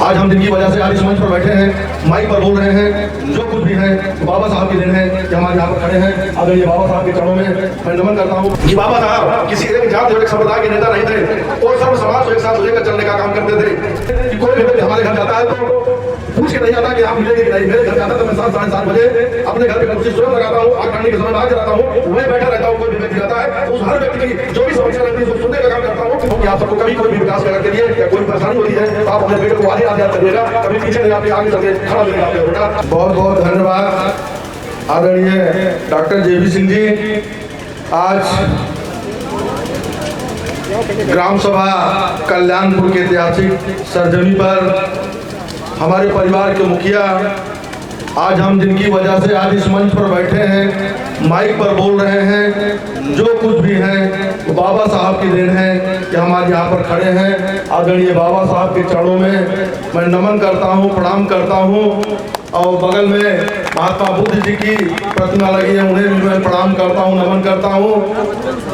आज हम जिनकी वजह से आज इस मंच पर बैठे हैं, माइक पर बोल रहे हैं, जो कुछ भी है तो बाबा साहब की देन है कि हमारे यहाँ पर खड़े हैं। अगर ये बाबा साहब के चरणों में मैं नमन करता हूँ कि बाबा साहब किसी एक जाति और एक संप्रदाय के नेता नहीं थे और सर्व समाज को एक साथ लेकर चलने का काम करते थे कि कोई भी व्यक्ति हमारे घर जाता है तो पूछ के नहीं आता कि आप मिलेंगे कि नहीं। मेरे घर जाता तो मैं 7 साढ़े 7 बजे अपने घर पे कुर्सी स्वयं लगाता हूँ, आग खाने के समय आग जलाता हूँ, वहीं बैठा रहता हूँ। कोई भी व्यक्ति जाता है उस हर व्यक्ति की जो भी समस्या रहती है उसको सुनने का काम करता हूँ कि आप सबको कभी कोई भी विकास करने के लिए या कोई परेशानी होती है तो आप अपने बेटे को आगे याद करिएगा, कभी पीछे नहीं आपके आगे चलके खड़ा देगा आपका बेटा। बहुत बहुत धन्यवाद आदरणीय डॉक्टर JB सिंह जी। आज ग्राम सभा कल्याणपुर के ऐतिहासिक सरजमी पर हमारे परिवार के मुखिया आज हम जिनकी वजह से आज इस मंच पर बैठे हैं, माइक पर बोल रहे हैं, जो कुछ भी है वो बाबा साहब की देन है कि हम आज यहाँ पर खड़े हैं। आदरणीय बाबा साहब के चरणों में मैं नमन करता हूँ, प्रणाम करता हूँ। और बगल में महात्मा बुद्ध जी की प्रतिमा लगी है, उन्हें भी मैं प्रणाम करता हूँ, नमन करता हूँ।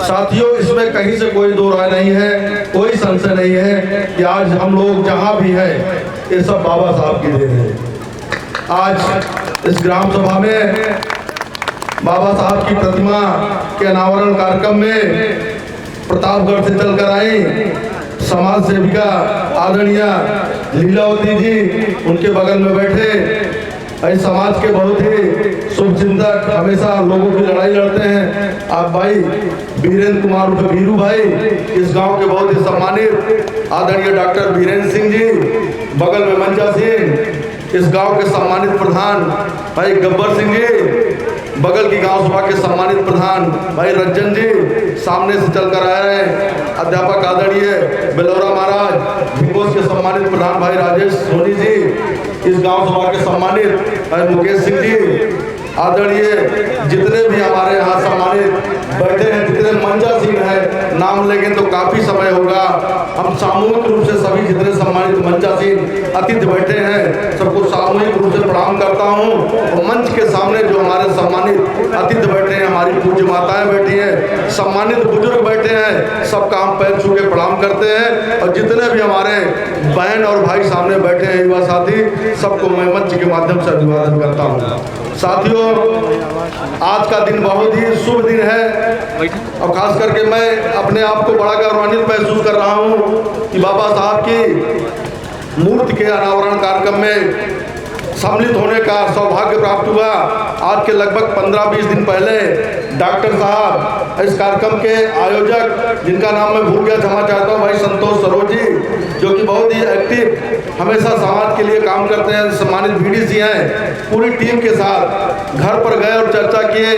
साथियों, इसमें कहीं से कोई दो राय नहीं है, कोई संशय नहीं है कि आज हम लोग जहाँ भी हैं ये सब बाबा साहब की देन है। आज इस ग्राम सभा में बाबा साहब की प्रतिमा के अनावरण कार्यक्रम में प्रतापगढ़ से चलकर आई समाज सेविका आदरणीय लीलावती जी, उनके बगल में बैठे इस समाज के बहुत ही शुभचिंतक, हमेशा लोगों की लड़ाई लड़ते हैं आप भाई वीरेंद्र कुमार उर्फ वीरू भाई, इस गांव के बहुत ही सम्मानित आदरणीय डॉक्टर वीरेंद्र सिंह जी, बगल में मंजा सिंह, इस गांव के सम्मानित प्रधान भाई गब्बर सिंह जी, बगल की गांव सभा के सम्मानित प्रधान भाई रंजन जी, सामने से चलकर आ रहे हैं अध्यापक आदरणीय बेलौरा महाराज, भिंगोस के सम्मानित प्रधान भाई राजेश सोनी जी, इस गांव सभा के सम्मानित भाई मुकेश सिंह जी, आदरणीय जितने भी हमारे यहाँ सम्मानित बैठे हैं, जितने मंजा सिंह है, नाम लेंगे तो काफी समय होगा। हम सामूहिक रूप से सभी जितने सम्मानित मंजा सिंह अतिथि बैठे हैं सबको सामूहिक रूप से प्रणाम करता हूँ। और मंच के सामने जो हमारे सम्मानित अतिथि बैठे हैं, हमारी पूज्य माताएं बैठी हैं, सम्मानित बुजुर्ग बैठे हैं, सबका हम पैर छू के प्रणाम करते हैं। और जितने भी हमारे बहन और भाई सामने बैठे हैं युवा साथी, सबको मैं मंच के माध्यम से अभिवादन करता हूँ। साथियों, आज का दिन बहुत ही शुभ दिन है और खास करके मैं अपने आप को बड़ा गौरवान्वित महसूस कर रहा हूँ कि बाबा साहब की मूर्ति के अनावरण कार्यक्रम में सम्मिलित होने का सौभाग्य प्राप्त हुआ। आज के लगभग 15-20 दिन पहले डॉक्टर साहब, इस कार्यक्रम के आयोजक जिनका नाम मैं भूल गया, क्षमा चाहता हूँ, भाई संतोष सरोज जी, जो कि बहुत ही एक्टिव हमेशा समाज के लिए काम करते हैं, सम्मानित VDC हैं, पूरी टीम के साथ घर पर गए और चर्चा किए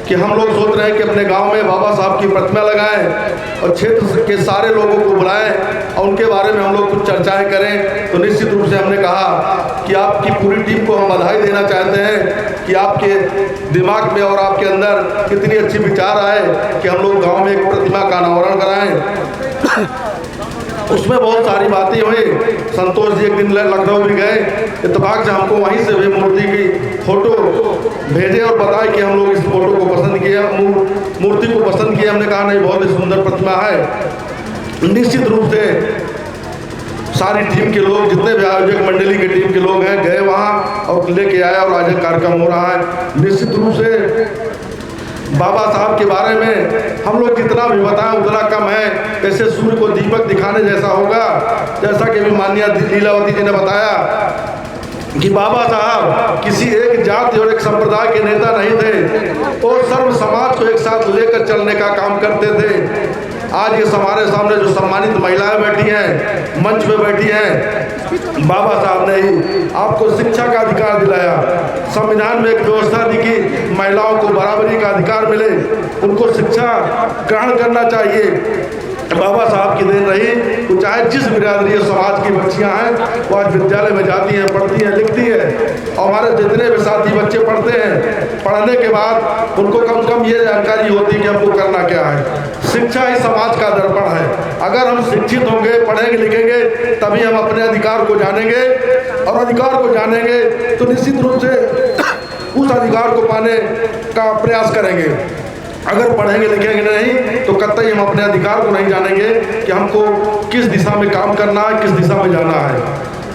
कि हम लोग सोच रहे हैं कि अपने गांव में बाबा साहब की प्रतिमा लगाएं और क्षेत्र के सारे लोगों को बुलाएं और उनके बारे में हम लोग कुछ चर्चाएं करें। तो निश्चित रूप से हमने कहा कि आपकी पूरी टीम को हम बधाई देना चाहते हैं कि आपके दिमाग में और आपके अंदर कितनी अच्छी विचार आए कि हम लोग गांव में एक प्रतिमा का अनावरण कराएं। उसमें बहुत सारी बातें हुई। संतोष जी एक दिन लखनऊ भी गए, इत्तेफाक से हमको वहीं से भी मूर्ति की फोटो भेजे और बताए कि हम लोग इस फोटो को पसंद किया, मूर्ति को पसंद किया। हमने कहा नहीं, बहुत ही सुंदर प्रतिमा है। निश्चित रूप से सारी टीम के लोग, जितने भी आयोजक मंडली के टीम के लोग हैं, गए वहाँ और लेके आए और आज कार्यक्रम हो रहा है। निश्चित रूप से बाबा साहब के बारे में हम लोग जितना भी बताएं उतना कम है। जैसे सूर्य को दीपक दिखाने जैसा होगा, जैसा कि भी माननीय लीलावती जी ने बताया कि बाबा साहब किसी एक जाति और एक संप्रदाय के नेता नहीं थे और सर्व समाज को एक साथ लेकर चलने का काम करते थे। आज ये हमारे सामने जो सम्मानित महिलाएं बैठी हैं, मंच में बैठी हैं, बाबा साहब ने ही आपको शिक्षा का अधिकार दिलाया। संविधान में एक व्यवस्था दी कि महिलाओं को बराबरी का अधिकार मिले, उनको शिक्षा ग्रहण करना चाहिए। बाबा साहब की देन रही। तो चाहे जिस बिरादरी समाज की बच्चियां हैं वो आज विद्यालय में जाती हैं, पढ़ती हैं, लिखती हैं। और हमारे जितने भी साथी बच्चे पढ़ते हैं, पढ़ने के बाद उनको कम से कम ये जानकारी होती है कि हमको करना क्या है। शिक्षा ही समाज का दर्पण है। अगर हम शिक्षित होंगे, पढ़ेंगे, लिखेंगे, तभी हम अपने अधिकार को जानेंगे और अधिकार को जानेंगे तो निश्चित रूप से उस अधिकार को पाने का प्रयास करेंगे। अगर पढ़ेंगे लिखेंगे नहीं तो कतई हम अपने अधिकार को नहीं जानेंगे कि हमको किस दिशा में काम करना है, किस दिशा में जाना है।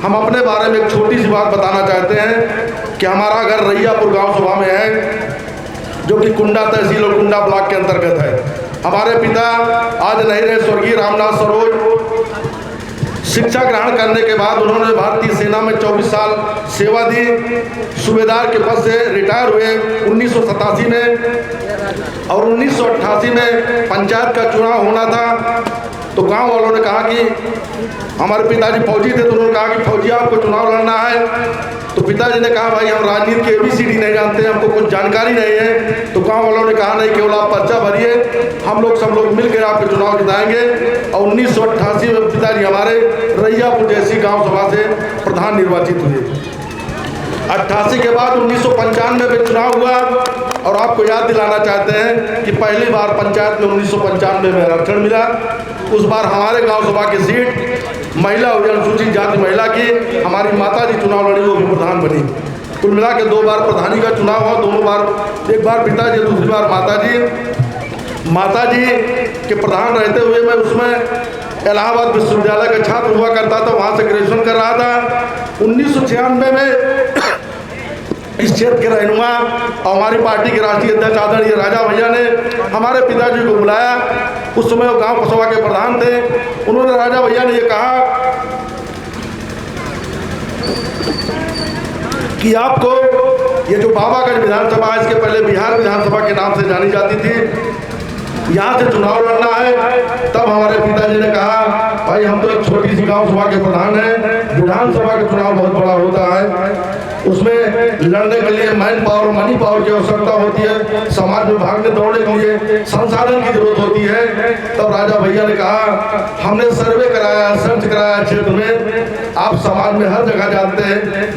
हम अपने बारे में एक छोटी सी बात बताना चाहते हैं कि हमारा घर रैयापुर गांव सभा में है, जो कि कुंडा तहसील और कुंडा ब्लॉक के अंतर्गत है। हमारे पिता आज नहीं रहे, स्वर्गीय रामनाथ सरोज शिक्षा ग्रहण करने के बाद उन्होंने भारतीय सेना में 24 साल सेवा दी। सूबेदार के पद से रिटायर हुए 1987 में, और 1988 में पंचायत का चुनाव होना था। तो गांव वालों ने कहा कि हमारे पिताजी फौजी थे, तो उन्होंने कहा कि फौजी आपको चुनाव लड़ना है। तो पिताजी ने कहा भाई हम राजनीति की ABCD नहीं जानते, हमको कुछ जानकारी नहीं है। तो गांव वालों ने कहा नहीं, केवल आप पर्चा भरिए, हम लोग सब लोग मिलकर आपके चुनाव जिताएंगे। और 1988 में पिताजी हमारे रैयापुर जैसी गांव सभा से प्रधान निर्वाचित हुए। 88 के बाद 1995 में चुनाव हुआ, और आपको याद दिलाना चाहते हैं कि पहली बार पंचायत में 1995 में आरक्षण मिला। उस बार हमारे गांव सभा की सीट महिला और अनुसूचित जाति महिला की हमारी माता जी चुनाव लड़ी, वो भी प्रधान बनी। कुल मिला के 2 बार प्रधानी का चुनाव हुआ, दोनों बार, एक बार पिताजी, दूसरी बार माता जी के प्रधान रहते हुए मैं उसमें इलाहाबाद विश्वविद्यालय का छात्र हुआ करता था, वहाँ से ग्रेजुएशन कर रहा था। 1996 में इस क्षेत्र के रहनुमा और हमारी पार्टी के राष्ट्रीय अध्यक्ष आदरणीय राजा भैया ने हमारे पिताजी को बुलाया। उस समय वो गांव सभा के प्रधान थे। उन्होंने, राजा भैया ने ये कहा कि आपको ये जो बाबागंज विधानसभा है, इसके पहले बिहार विधानसभा के नाम से जानी जाती थी, यहाँ से चुनाव लड़ना है। तब हमारे पिताजी ने कहा भाई हम तो एक छोटी सी गांव सभा के प्रधान हैं, विधानसभा का चुनाव बहुत बड़ा होता है, उसमें लड़ने के लिए मैन पावर, मनी पावर की आवश्यकता होती है, समाज में भागने दौड़ने के लिए संसाधन की जरूरत होती है। तब राजा भैया ने कहा हमने सर्वे कराया, सर्च कराया क्षेत्र में, आप समाज में हर जगह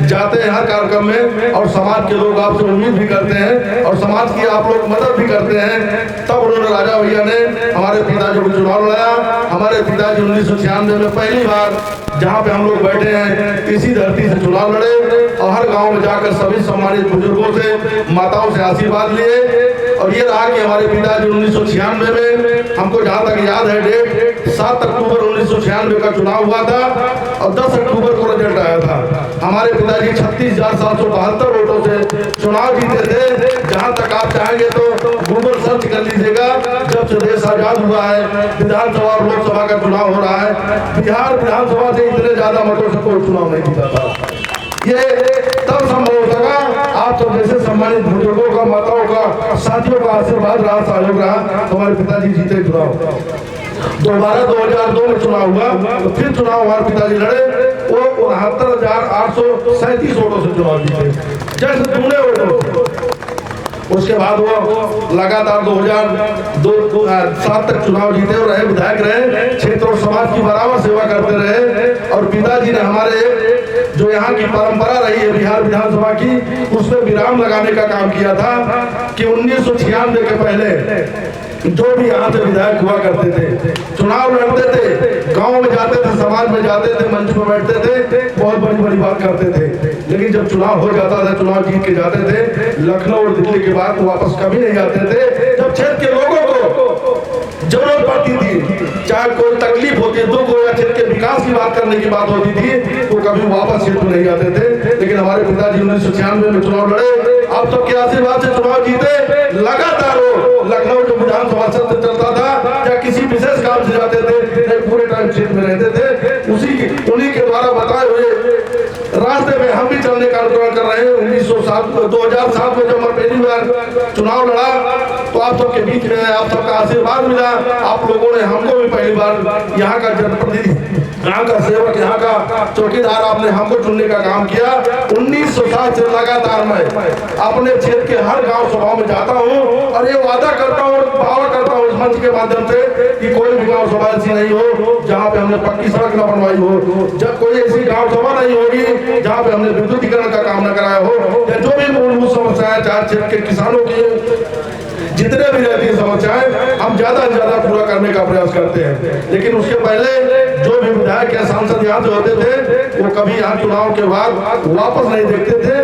जाते हैं हर कार्यक्रम में, और समाज के लोग आपसे उम्मीद भी करते हैं और समाज की आप लोग मदद भी करते हैं। तब उन्होंने, राजा भैया ने हमारे पिताजी को चुनाव लड़ाया। हमारे पिताजी 1996 में पहली बार जहाँ पे हम लोग बैठे हैं इसी धरती से चुनाव लड़े, और हर गांव में जाकर सभी सम्मानित बुजुर्गों से, माताओं से आशीर्वाद लिए। और ये रहा कि हमारे पिताजी 1996 में, हमको जहाँ तक याद है डेट, 7 अक्टूबर 1996 का चुनाव हुआ था और 10 अक्टूबर को रिजल्ट आया था। हमारे पिताजी 36,772 वोटों से चुनाव जीते थे। जहाँ तक आप चाहेंगे तो गूगल सर्च कर लीजिएगा, जब से देश आजाद हुआ है विधानसभा और लोकसभा का चुनाव हो रहा है, बिहार विधानसभा से इतने ज्यादा मतों से कोई चुनाव नहीं जीता था। ये तब संभव हो सका आप सब जैसे सम्मानित बुजुर्गों का, माताओं का, साथियों का आशीर्वाद रहा, सहयोग रहा, हमारे पिताजी जीते चुनाव। दोबारा 2002 में चुनाव हुआ, तो फिर चुनाव हमारे पिताजी लड़े, वो 69,837 वोटों से चुनाव जीते, जैसे दूने वोटों। उसके बाद वो लगातार 2007 तक चुनाव जीते और रहे, विधायक रहे, क्षेत्र और समाज की बराबर सेवा करते रहे। और पिताजी ने हमारे जो यहाँ की परंपरा रही है बिहार विधानसभा की, उसमें विराम लगाने का काम किया था कि 1996 के पहले जो भी यहाँ से विधायक हुआ करते थे, चुनाव लड़ते थे, गांव में जाते थे, समाज में जाते थे, मंच पर बैठते थे, बहुत बड़ी बड़ी बात करते थे, लेकिन जब चुनाव हो जाता था, चुनाव जीत के जाते थे, लखनऊ और दिल्ली के बाद वापस कभी नहीं जाते थे। जब क्षेत्र के लोगों को जरूरत पड़ती थी, चाहे कोई तकलीफ होती, दुख हो या क्षेत्र के विकास की बात करने की बात होती थी, तो कभी वापस क्षेत्र नहीं जाते थे। लेकिन हमारे पिताजी 1996 में चुनाव लड़े, आप सबके आशीर्वाद से चुनाव जीते। लगातार वो लखनऊ जो विधानसभा सत्र चलता था या किसी विशेष काम से जाते थे, पूरे टाइम क्षेत्र में रहते थे, उन्हीं के द्वारा बताए हुए रास्ते में हम भी चलने का अनुकरण कर रहे हैं। 2007 में जब मैं पहली बार चुनाव लड़ा, तो आप सबके बीच में आप सबका आशीर्वाद मिला। आप लोगों ने हमको भी पहली बार यहाँ का जनप्रतिनिधि, यहाँ का सेवक, यहाँ का चौकीदार आपने हमको चुनने का काम किया। 1907 से लगातार मैं अपने क्षेत्र के हर गांव सभाओं में जाता हूँ और ये वादा करता हूँ, दावा करता हूँ इस मंच के माध्यम से कि कोई भी गांव सभा ऐसी नहीं हो जहाँ पे हमने पक्की सड़क न बनवाई हो, जब कोई ऐसी गांव सभा नहीं होगी जहाँ पे हमने विद्युतीकरण का काम न कराया हो, या जो भी मूलभूत समस्याएं चाहे क्षेत्र के किसानों की जितने भी रहती है समस्याएं, हम ज्यादा से ज्यादा पूरा करने का प्रयास करते हैं। लेकिन उसके पहले जो भी विधायक या सांसद यहाँ से होते थे, वो कभी यहाँ चुनाव के बाद वापस नहीं देखते थे।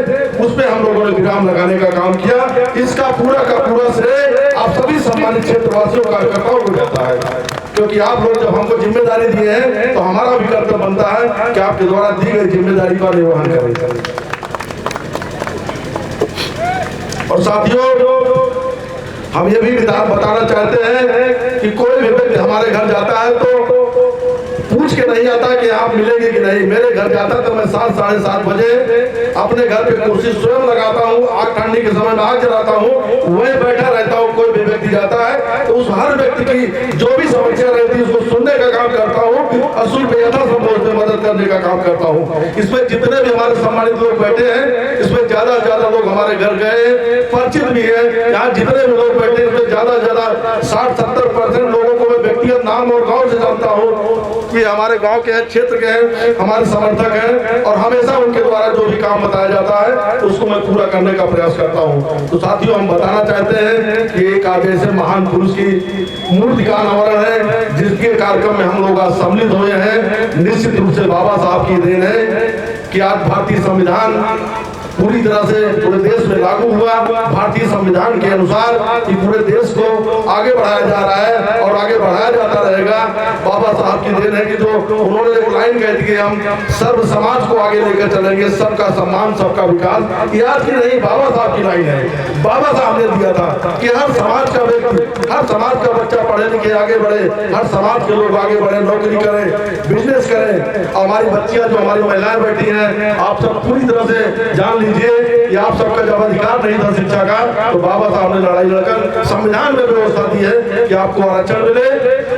उस पर हम लोगों ने विराम लगाने का काम किया। इसका पूरा का पूरा श्रेय आप सभी सम्मानित क्षेत्रवासियों, कार्यकर्ताओं को जाता है, क्योंकि क्योंकि आप लोग जब हमको जिम्मेदारी दिए हैं तो हमारा भी कर्तव्य बनता है कि आपके द्वारा दी गई जिम्मेदारी का निर्वहन करें। और साथियों, हम ये भी बताना चाहते हैं कि कोई भी व्यक्ति हमारे घर जाता है तो पूछ के नहीं आता कि आप मिलेंगे कि नहीं। मेरे घर जाता तो मैं 7 साढ़े 7 बजे अपने घर पे कुर्सी स्वयं लगाता हूँ, आग ठंडी के समय में आग जलाता हूँ, वहीं बैठा रहता हूँ। कोई भी व्यक्ति जाता है तो उस हर व्यक्ति की जो भी समस्या रहती है उसको सुनने का काम करता हूँ, असूल पे यथासंभव उसमें मदद करने का काम करता हूँ। इसमें जितने भी हमारे सम्मानित लोग बैठे हैं, इसमें ज्यादा से ज्यादा लोग हमारे घर गए, परिचित भी है। यहाँ जितने भी लोग बैठे हैं उसमें ज्यादा से ज्यादा 60-70% लोगों को मैं व्यक्तिगत नाम और गाँव से जानता हूँ कि हमारे गांव के हैं, क्षेत्र के हैं, हमारे समर्थक हैं, और हमेशा उनके द्वारा जो भी काम बताया जाता है उसको मैं पूरा करने का प्रयास करता हूं। तो साथियों, हम बताना चाहते हैं कि एक आज ऐसे महान पुरुष की मूर्ति का अनावरण है जिसके कार्यक्रम में हम लोग आज सम्मिलित हुए हैं। निश्चित रूप से बाबा साहब की देन है कि आज भारतीय संविधान पूरी तरह से पूरे देश में लागू हुआ। भारतीय संविधान के अनुसार कि पूरे देश को आगे बढ़ाया जा रहा है और आगे बढ़ाया जाता रहेगा। बाबा साहब की देन है कि जो उन्होंने एक लाइन कह दी कि हम सर्व समाज को आगे लेकर चलेंगे, सबका सम्मान, सबका विकास। ये आज की नहीं, बाबा साहब की लाइन है। बाबा साहब ने दिया था कि हर समाज का व्यक्ति, हर समाज का बच्चा पढ़े लिखे आगे बढ़े, हर समाज के लोग आगे बढ़े, नौकरी करें, बिजनेस करें। हमारी बच्चियां, जो हमारी महिलाएं बैठी हैं, आप सब पूरी तरह से जान लीजिए कि आप सबका जब अधिकार नहीं था शिक्षा का, तो बाबा साहब ने लड़ाई लड़कर संविधान में व्यवस्था दी है कि आपको आरक्षण मिले,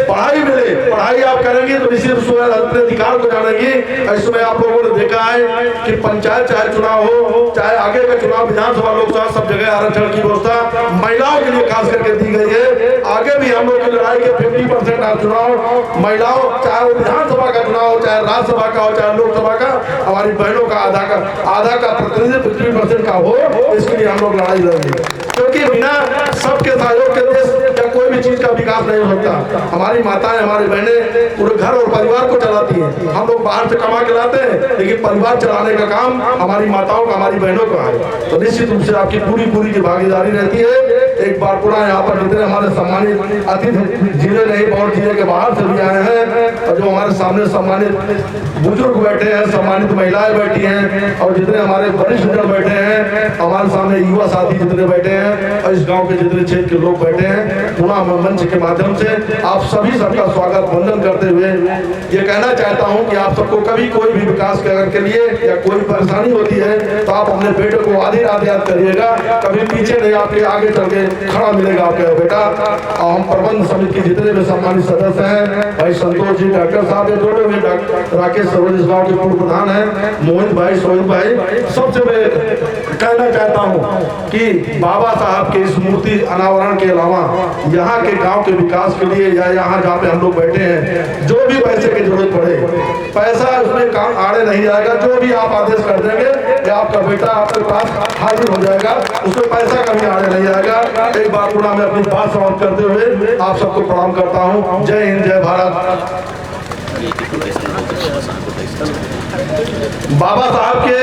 पढ़ाई मिले। पढ़ाई आप करेंगे तो निश्चित रूप से अपने अधिकार को जानेंगे। इसमें आप लोगों ने देखा है कि पंचायत चाहे चुनाव हो, चाहे आगे का चुनाव, विधानसभा, लोकसभा, सब जगह आरक्षण की व्यवस्था महिलाओं के लिए खास करके दी गई है। आगे भी हम लोग की लड़ाई के 50% चुनाव महिलाओं, चाहे वो विधानसभा का चुनाव हो, चाहे राज्यसभा का हो, चाहे लोकसभा का, हमारी बहनों का आधा का प्रतिनिधित्व 50% का हो, इसके लिए हम लोग लड़ाई लड़ेंगे। क्योंकि बिना सबके सहयोग के देश या कोई भी चीज का विकास नहीं हो सकता। हमारी माताएं, हमारी बहनें पूरे घर और परिवार को चलाती हैं। हम लोग बाहर से कमा के लाते हैं, लेकिन परिवार चलाने का काम हमारी माताओं का, हमारी बहनों का है। तो निश्चित रूप से आपकी पूरी की भागीदारी रहती है। एक बार पूरा यहाँ पर जितने हमारे सम्मानित अतिथि जिले नहीं, बहुत जिले के बाहर से भी आए हैं, और जो हमारे सामने सम्मानित बुजुर्ग बैठे हैं, सम्मानित महिलाएं बैठी हैं, और जितने हमारे वरिष्ठ जन बैठे हैं, हमारे सामने युवा साथी जितने बैठे हैं, और इस गांव के जितने क्षेत्र के लोग बैठे हैं, पुनः मंच के माध्यम से आप सभी सबका स्वागत वंदन करते हुए ये कहना चाहता हूं कि आप सबको कभी कोई भी विकास के लिए या कोई परेशानी होती है तो आप अपने बेटे को आधी रात याद करिएगा, कभी पीछे नहीं, आपके आगे चल के खड़ा मिलेगा आपका बेटा। और हम प्रबंध समिति के जितने भी सम्मानित सदस्य हैं, भाई संतोष जी, डॉक्टर साहब, दोनों भी राकेश सरोज गाँव के पूर्व प्रधान है, मोहित भाई, सोहित भाई, सबसे मैं कहना चाहता हूँ कि बाबा साहब के इस मूर्ति अनावरण के अलावा यहाँ के गांव के विकास के लिए या यहाँ जहाँ पे हम लोग बैठे हैं, जो भी पैसे की जरूरत पड़े, पैसा उसमें काम आड़े नहीं जाएगा। जो भी आप आदेश कर देंगे कि आपका बेटा आपके पास हाजिर हो जाएगा, उसमें पैसा कभी आड़े नहीं जाएगा। एक बार पूरा मैं अपनी बात समाप्त करते हुए आप सबको प्रणाम करता हूँ। जय हिंद, जय भारत। बाबा साहब के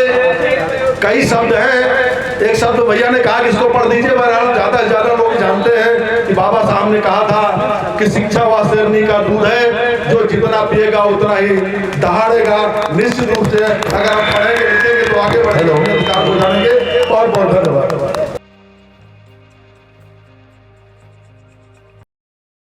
कई शब्द हैं। एक शब्द भैया ने कहा कि इसको पढ़ दीजिए, बहरहाल ज्यादा से ज्यादा लोग जानते हैं कि बाबा साहब ने कहा था कि शिक्षा व शेरनी का दूध है, जो जितना पिएगा उतना ही दहाड़ेगा। निश्चित रूप से अगर हम पढ़ेंगे लिखेंगे तो आगे बढ़ेंगे, अपने विचार को जानेंगे। बहुत बहुत धन्यवाद।